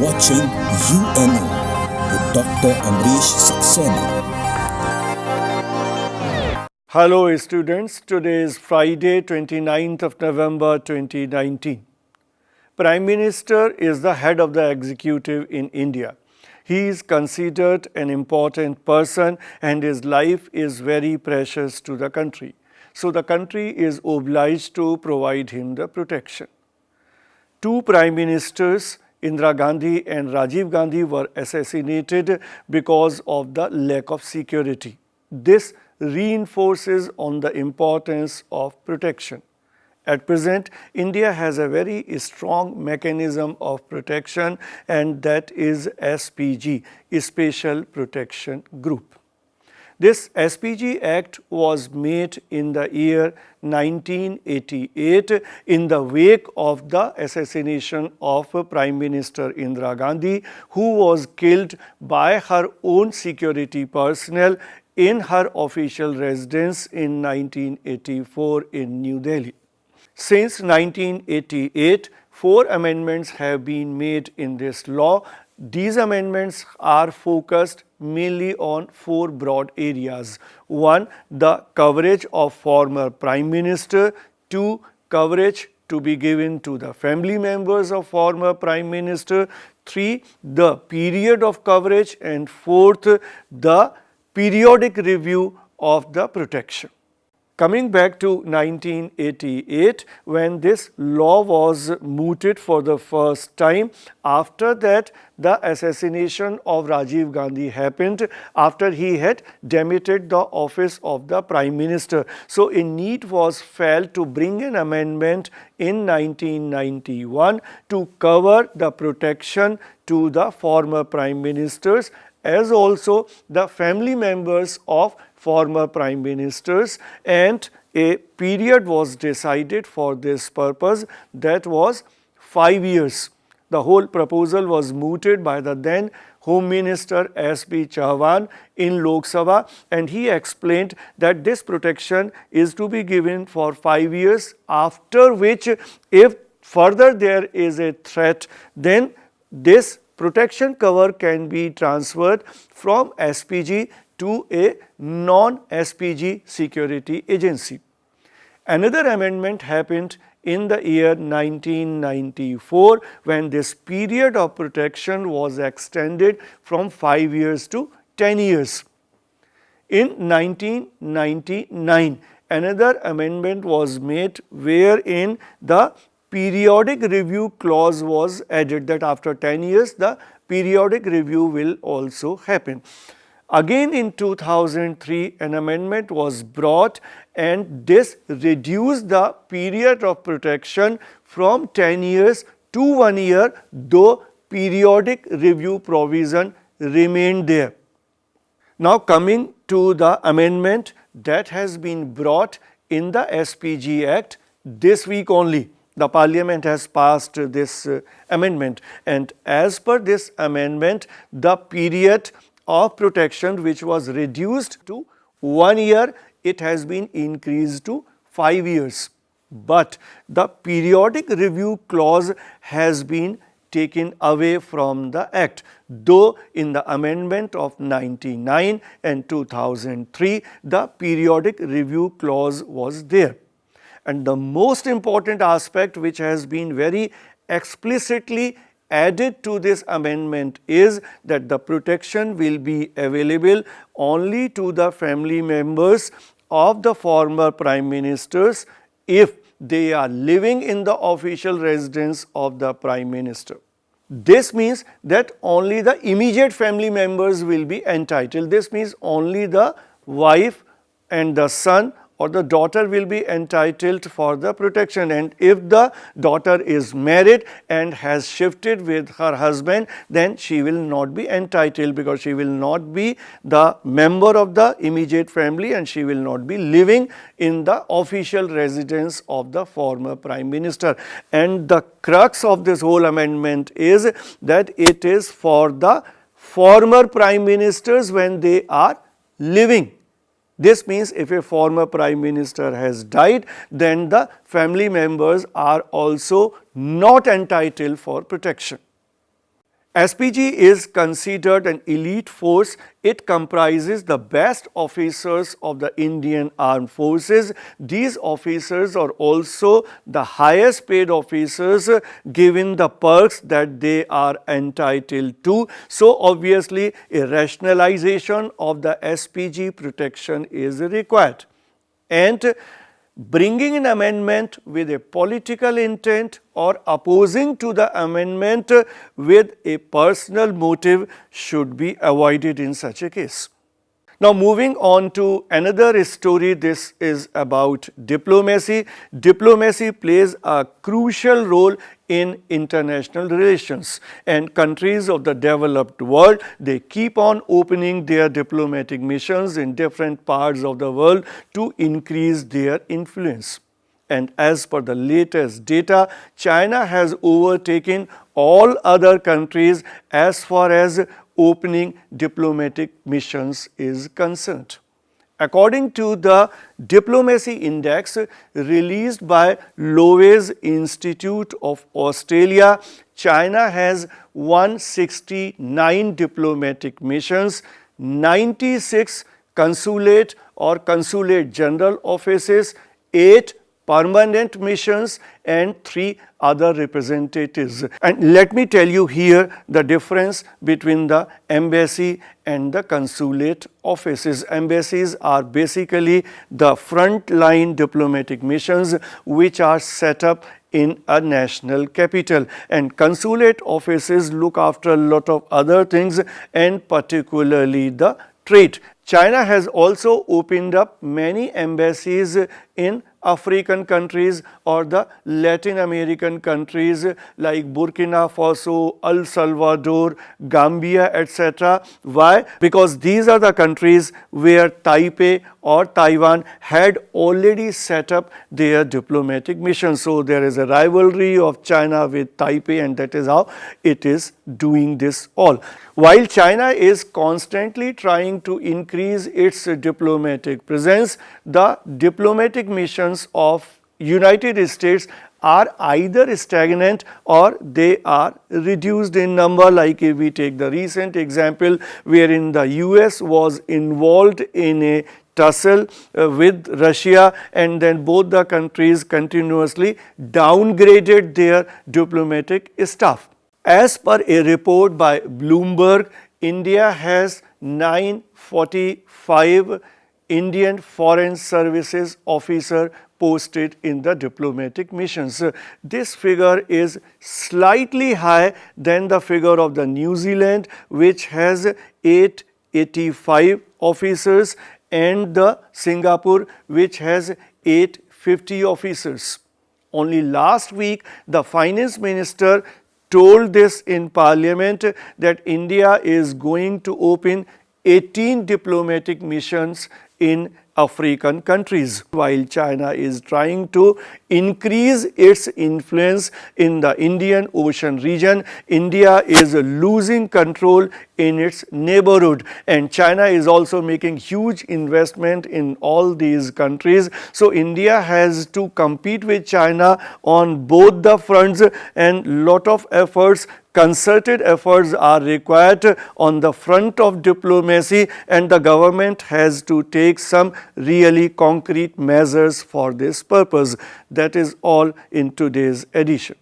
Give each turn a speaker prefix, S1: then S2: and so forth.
S1: watching UNO with Dr. Ambrish Saxena.
S2: Hello students, today is Friday 29th of November 2019. Prime Minister is the head of the executive in India. He is considered an important person and his life is very precious to the country. So the country is obliged to provide him the protection. Two prime ministers, Indira Gandhi and Rajiv Gandhi, were assassinated because of the lack of security. This reinforces on the importance of protection. At present, India has a very strong mechanism of protection, and that is SPG, Special Protection Group. This SPG Act was made in the year 1988 in the wake of the assassination of Prime Minister Indira Gandhi, who was killed by her own security personnel in her official residence in 1984 in New Delhi. Since 1988, 4 amendments have been made in this law. These amendments are focused mainly on 4 broad areas. 1. The coverage of former Prime Minister. 2. Coverage to be given to the family members of former Prime Minister. 3. The period of coverage. And 4th, the periodic review of the protection. Coming back to 1988, when this law was mooted for the first time, after that the assassination of Rajiv Gandhi happened, after he had demoted the office of the Prime Minister. So a need was felt to bring an amendment in 1991 to cover the protection to the former Prime Ministers as also the family members of former Prime Ministers, and a period was decided for this purpose, that was 5 years. The whole proposal was mooted by the then Home Minister S.B. Chauhan in Lok Sabha, and he explained that this protection is to be given for 5 years, after which if further there is a threat, then this protection cover can be transferred from SPG to a non-SPG security agency. Another amendment happened in the year 1994 when this period of protection was extended from 5 years to 10 years. In 1999, another amendment was made wherein the periodic review clause was added, that after 10 years the periodic review will also happen. Again in 2003 an amendment was brought, and this reduced the period of protection from 10 years to 1 year, though periodic review provision remained there. Now coming to the amendment that has been brought in the SPG Act this week only. The Parliament has passed this amendment, and as per this amendment, the period of protection which was reduced to 1 year, it has been increased to 5 years. But the periodic review clause has been taken away from the Act, though in the amendment of 99 and 2003, the periodic review clause was there. And the most important aspect which has been very explicitly added to this amendment is that the protection will be available only to the family members of the former Prime Ministers if they are living in the official residence of the Prime Minister. This means that only the immediate family members will be entitled. This means only the wife and the son or the daughter will be entitled for the protection, and if the daughter is married and has shifted with her husband, then she will not be entitled because she will not be the member of the immediate family and she will not be living in the official residence of the former Prime Minister. And the crux of this whole amendment is that it is for the former Prime Ministers when they are living. This means if a former Prime Minister has died, then the family members are also not entitled for protection. SPG is considered an elite force. It comprises the best officers of the Indian Armed Forces. These officers are also the highest paid officers given the perks that they are entitled to. So, obviously, a rationalization of the SPG protection is required. And bringing an amendment with a political intent or opposing to the amendment with a personal motive should be avoided in such a case. Now, moving on to another story, this is about diplomacy. Diplomacy plays a crucial role in international relations, and countries of the developed world, they keep on opening their diplomatic missions in different parts of the world to increase their influence. And as per the latest data, China has overtaken all other countries as far as opening diplomatic missions is concerned. According to the Diplomacy Index released by Lowe's Institute of Australia, China has 169 diplomatic missions, 96 consulate or consulate general offices, 8 permanent missions and 3 other representatives. And let me tell you here the difference between the embassy and the consulate offices. Embassies are basically the front-line diplomatic missions which are set up in a national capital, and consulate offices look after a lot of other things and particularly the trade. China has also opened up many embassies in African countries or the Latin American countries like Burkina Faso, El Salvador, Gambia, etc. Why? Because these are the countries where Taipei or Taiwan had already set up their diplomatic missions. So, there is a rivalry of China with Taipei, and that is how it is doing this all. While China is constantly trying to increase its diplomatic presence, the diplomatic missions of United States are either stagnant or they are reduced in number. Like if we take the recent example wherein the US was involved in a tussle with Russia, and then both the countries continuously downgraded their diplomatic staff. As per a report by Bloomberg, India has 945 Indian Foreign Services officer posted in the diplomatic missions. This figure is slightly high than the figure of the New Zealand, which has 885 officers, and the Singapore, which has 850 officers. Only last week, the finance minister told this in parliament that India is going to open 18 diplomatic missions in African countries. While China is trying to increase its influence in the Indian Ocean region, India is losing control in its neighborhood, and China is also making huge investment in all these countries. So, India has to compete with China on both the fronts, and lot of efforts, concerted efforts are required on the front of diplomacy, and the government has to take some really concrete measures for this purpose. That is all in today's edition.